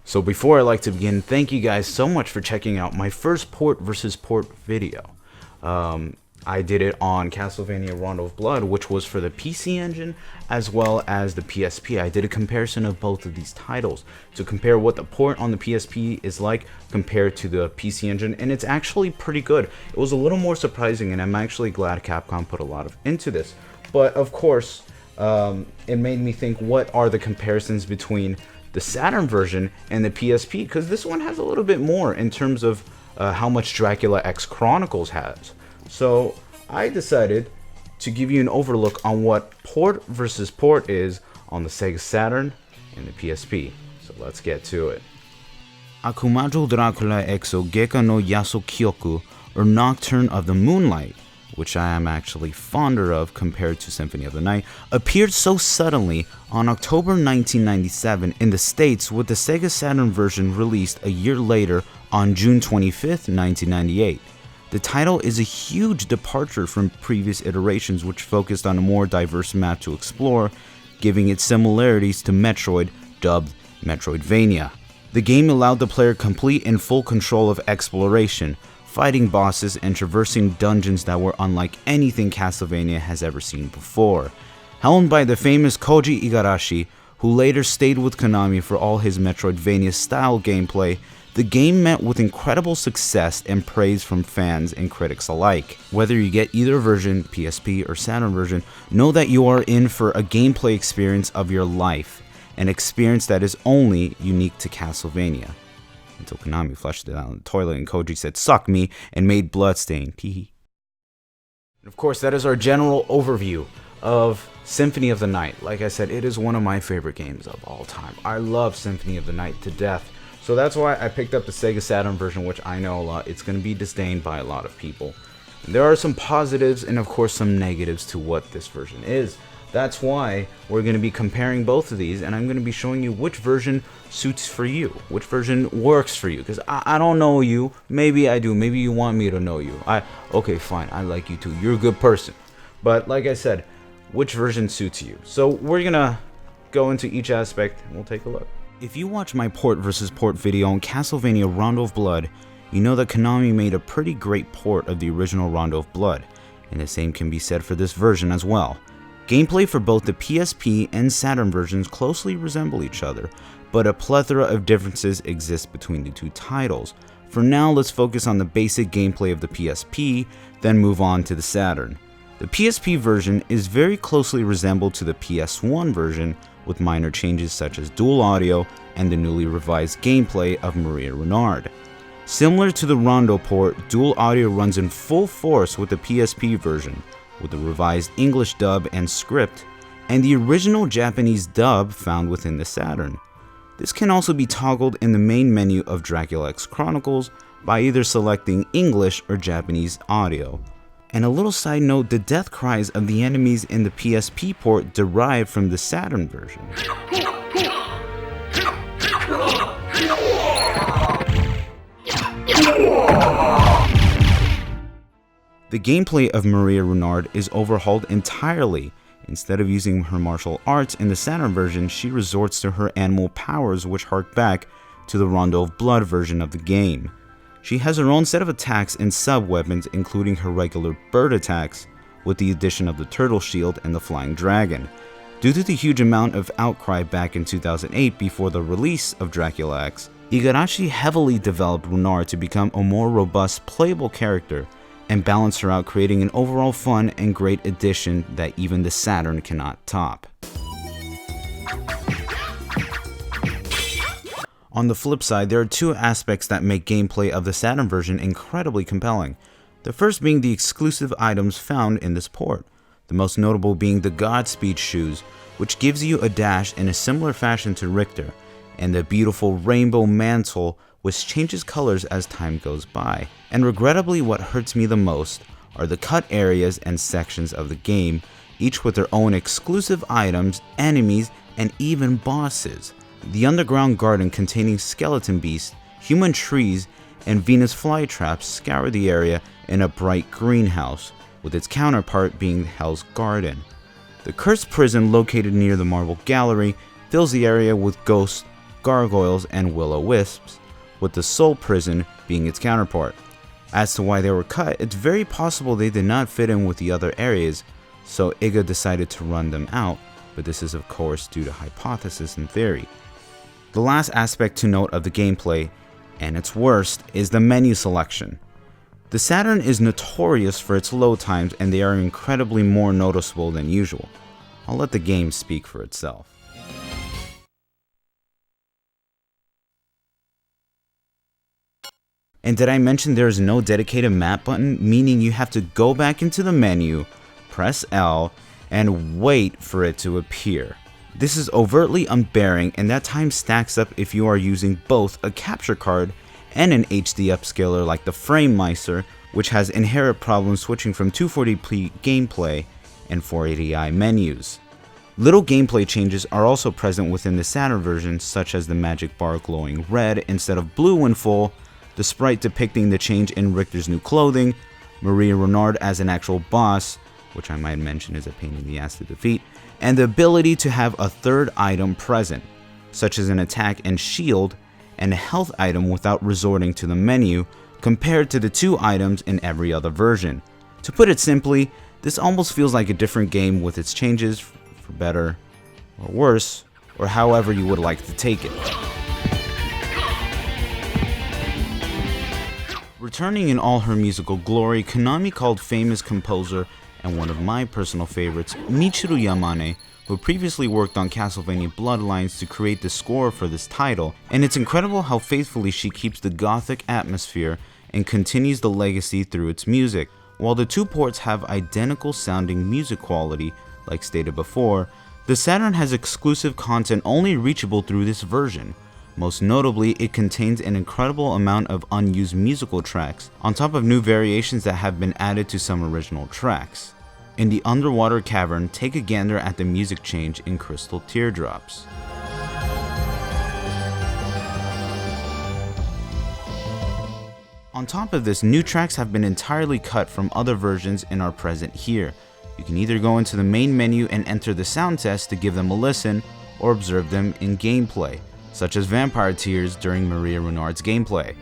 So before I like to begin, thank you guys so much for checking out my first port versus port video. I did it on Castlevania Rondo of Blood, which was for the PC engine as well as the PSP. I did a comparison of both of these titles to compare what the port on the PSP is like compared to the PC engine, and it's actually pretty good. It was a little more surprising, and I'm actually glad Capcom put a lot into this. But of course, it made me think, what are the comparisons between the Saturn version and the PSP? Because this one has a little bit more in terms of how much Dracula X Chronicles has. So I decided to give you an overlook on what port versus port is on the Sega Saturn and the PSP. So let's get to it. Akumajo Dracula Exo Geka no Yaso Kyoku, or Nocturne of the Moonlight, which I am actually fonder of compared to Symphony of the Night, appeared so suddenly on October 1997 in the States, with the Sega Saturn version released a year later on June 25th, 1998. The title is a huge departure from previous iterations, which focused on a more diverse map to explore, giving it similarities to Metroid, dubbed Metroidvania. The game allowed the player complete and full control of exploration, fighting bosses and traversing dungeons that were unlike anything Castlevania has ever seen before. Helmed by the famous Koji Igarashi, who later stayed with Konami for all his Metroidvania-style gameplay, the game met with incredible success and praise from fans and critics alike. Whether you get either version, PSP or Saturn version, know that you are in for a gameplay experience of your life, an experience that is only unique to Castlevania. Until Konami flushed it down the toilet and Koji said, "Suck me," and made bloodstain. Teehee. Of course, that is our general overview of Symphony of the Night. Like I said, it is one of my favorite games of all time. I love Symphony of the Night to death. So that's why I picked up the Sega Saturn version, which I know a lot. It's going to be disdained by a lot of people. And there are some positives and of course some negatives to what this version is. That's why we're going to be comparing both of these, and I'm going to be showing you which version suits for you, which version works for you. Because I don't know you. Maybe I do. Maybe you want me to know you. Okay, fine. I like you too. You're a good person. But like I said, which version suits you? So we're going to go into each aspect and we'll take a look. If you watch my port versus port video on Castlevania Rondo of Blood, you know that Konami made a pretty great port of the original Rondo of Blood, and the same can be said for this version as well. Gameplay for both the PSP and Saturn versions closely resemble each other, but a plethora of differences exist between the two titles. For now, let's focus on the basic gameplay of the PSP, then move on to the Saturn. The PSP version is very closely resembled to the PS1 version, with minor changes such as dual audio and the newly revised gameplay of Maria Renard. Similar to the Rondo port, dual audio runs in full force with the PSP version, with the revised English dub and script, and the original Japanese dub found within the Saturn. This can also be toggled in the main menu of Dracula X Chronicles by either selecting English or Japanese audio. And a little side note, the death cries of the enemies in the PSP port derive from the Saturn version. The gameplay of Maria Renard is overhauled entirely. Instead of using her martial arts in the Saturn version, she resorts to her animal powers, which hark back to the Rondo of Blood version of the game. She has her own set of attacks and sub-weapons, including her regular bird attacks, with the addition of the turtle shield and the flying dragon. Due to the huge amount of outcry back in 2008 before the release of Dracula X, Igarashi heavily developed Renard to become a more robust, playable character, and balance her out, creating an overall fun and great addition that even the Saturn cannot top. On the flip side, there are two aspects that make gameplay of the Saturn version incredibly compelling. The first being the exclusive items found in this port, the most notable being the Godspeed shoes, which gives you a dash in a similar fashion to Richter, and the beautiful rainbow mantle, which changes colors as time goes by. And regrettably, what hurts me the most are the cut areas and sections of the game, each with their own exclusive items, enemies, and even bosses. The underground garden containing skeleton beasts, human trees, and Venus flytraps scour the area in a bright greenhouse, with its counterpart being Hell's Garden. The cursed prison located near the Marble Gallery fills the area with ghosts, gargoyles and will-o-wisps, with the soul prison being its counterpart. As to why they were cut, it's very possible they did not fit in with the other areas, so IGA decided to run them out, but this is of course due to hypothesis and theory. The last aspect to note of the gameplay, and its worst, is the menu selection. The Saturn is notorious for its load times, and they are incredibly more noticeable than usual. I'll let the game speak for itself. And did I mention there is no dedicated map button, meaning you have to go back into the menu, press L, and wait for it to appear. This is overtly unbearing, and that time stacks up if you are using both a capture card and an HD upscaler like the FrameMeister, which has inherent problems switching from 240p gameplay and 480i menus. Little gameplay changes are also present within the Saturn version, such as the magic bar glowing red instead of blue when full, the sprite depicting the change in Richter's new clothing, Maria Renard as an actual boss, which I might mention is a pain in the ass to defeat, and the ability to have a third item present, such as an attack and shield, and a health item without resorting to the menu, compared to the 2 items in every other version. To put it simply, this almost feels like a different game with its changes, for better or worse, or however you would like to take it. Returning in all her musical glory, Konami called famous composer and one of my personal favorites, Michiru Yamane, who previously worked on Castlevania Bloodlines, to create the score for this title, and it's incredible how faithfully she keeps the gothic atmosphere and continues the legacy through its music. While the 2 ports have identical sounding music quality, like stated before, the Saturn has exclusive content only reachable through this version. Most notably, it contains an incredible amount of unused musical tracks, on top of new variations that have been added to some original tracks. In the underwater cavern, take a gander at the music change in Crystal Teardrops. On top of this, new tracks have been entirely cut from other versions and are present here. You can either go into the main menu and enter the sound test to give them a listen, or observe them in gameplay, such as Vampire Tears during Maria Renard's gameplay.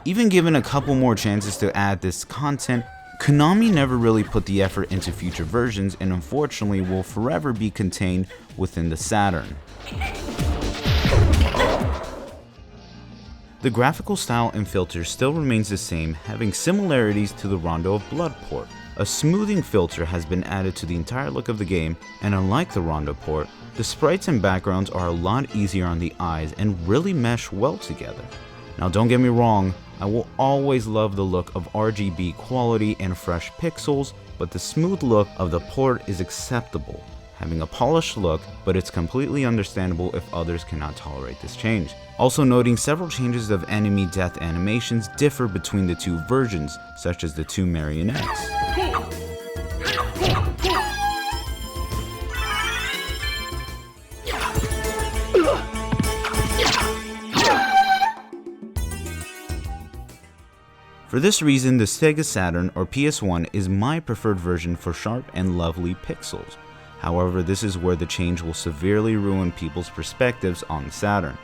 Even given a couple more chances to add this content, Konami never really put the effort into future versions, and unfortunately will forever be contained within the Saturn. The graphical style and filter still remains the same, having similarities to the Rondo of Blood port. A smoothing filter has been added to the entire look of the game, and unlike the Rondo port, the sprites and backgrounds are a lot easier on the eyes and really mesh well together. Now don't get me wrong, I will always love the look of RGB quality and fresh pixels, but the smooth look of the port is acceptable, having a polished look, but it's completely understandable if others cannot tolerate this change. Also noting several changes of enemy death animations differ between the 2 versions, such as the 2 marionettes. For this reason, the Sega Saturn or PS1 is my preferred version for sharp and lovely pixels. However, this is where the change will severely ruin people's perspectives on the Saturn.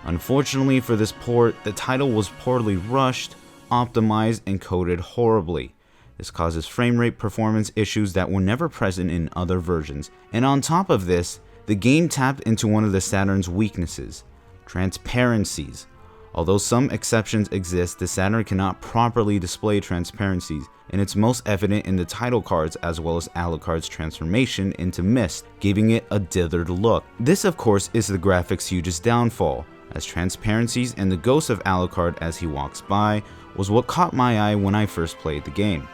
Unfortunately for this port, the title was poorly rushed, optimized, and coded horribly. This causes frame rate performance issues that were never present in other versions, and on top of this, the game tapped into one of the Saturn's weaknesses, transparencies. Although some exceptions exist, the Saturn cannot properly display transparencies, and it's most evident in the title cards as well as Alucard's transformation into mist, giving it a dithered look. This of course is the graphics' hugest downfall, as transparencies and the ghost of Alucard as he walks by was what caught my eye when I first played the game.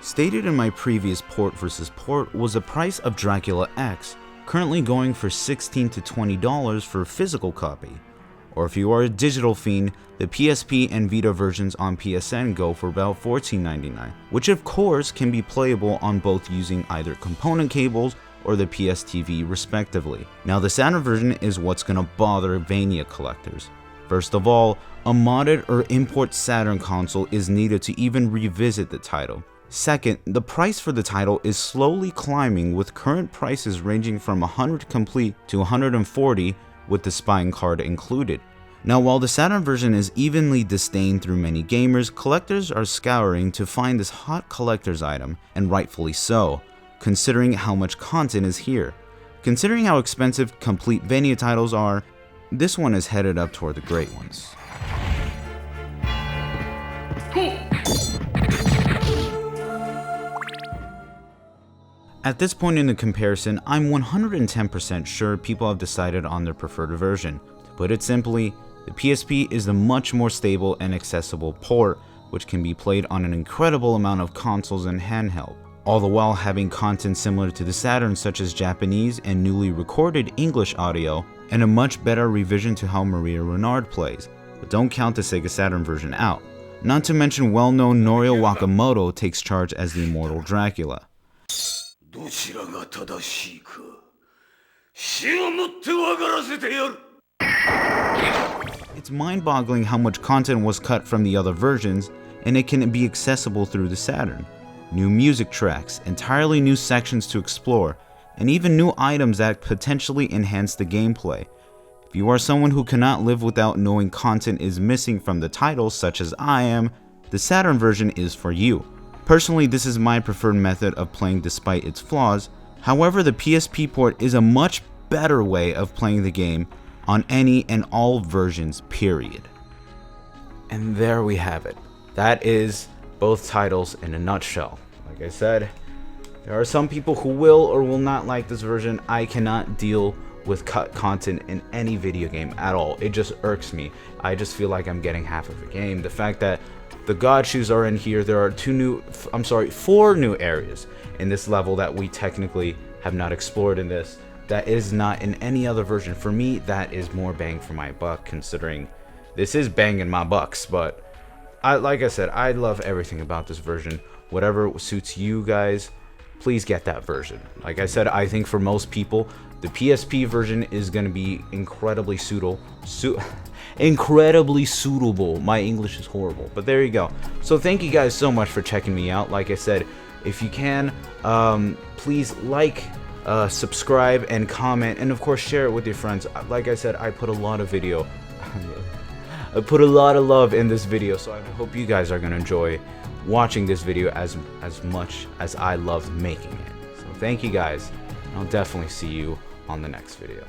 Stated in my previous port versus port was the price of Dracula X, currently going for $16 to $20 for a physical copy. Or if you are a digital fiend, the PSP and Vita versions on PSN go for about $14.99, which of course can be playable on both using either component cables or the PSTV respectively. Now the Saturn version is what's gonna bother Vania collectors. First of all, a modded or import Saturn console is needed to even revisit the title. Second, the price for the title is slowly climbing, with current prices ranging from 100 complete to 140 with the spine card included. Now, while the Saturn version is evenly disdained through many gamers, collectors are scouring to find this hot collector's item, and rightfully so, considering how much content is here. Considering how expensive complete Vania titles are, this one is headed up toward the great ones. At this point in the comparison, I'm 110% sure people have decided on their preferred version. To put it simply, the PSP is the much more stable and accessible port, which can be played on an incredible amount of consoles and handheld, all the while having content similar to the Saturn, such as Japanese and newly recorded English audio, and a much better revision to how Maria Renard plays, but don't count the Sega Saturn version out. Not to mention well-known Norio Wakamoto takes charge as the immortal Dracula. It's mind-boggling how much content was cut from the other versions, and it can be accessible through the Saturn. New music tracks, entirely new sections to explore, and even new items that potentially enhance the gameplay. If you are someone who cannot live without knowing content is missing from the title, such as I am, the Saturn version is for you. Personally, this is my preferred method of playing despite its flaws. However, the PSP port is a much better way of playing the game on any and all versions, period. And there we have it. That is both titles in a nutshell. Like I said, there are some people who will or will not like this version. I cannot deal with cut content in any video game at all. It just irks me. I just feel like I'm getting half of the game. The fact that the God Shoes are in here, there are 4 new areas in this level that we technically have not explored in this. That is not in any other version. For me, that is more bang for my buck, considering this is banging my bucks. But like I said, I love everything about this version. Whatever suits you guys, please get that version. Like I said, I think for most people, the PSP version is going to be incredibly suitable. Incredibly suitable. My English is horrible, but there you go. So thank you guys so much for checking me out. Like I said, if you can, please like, subscribe, and comment, and of course share it with your friends. Like I said, I put a lot of I put a lot of love in this video, so I hope you guys are gonna enjoy watching this video as much as I love making it. So thank you guys. I'll definitely see you on the next video.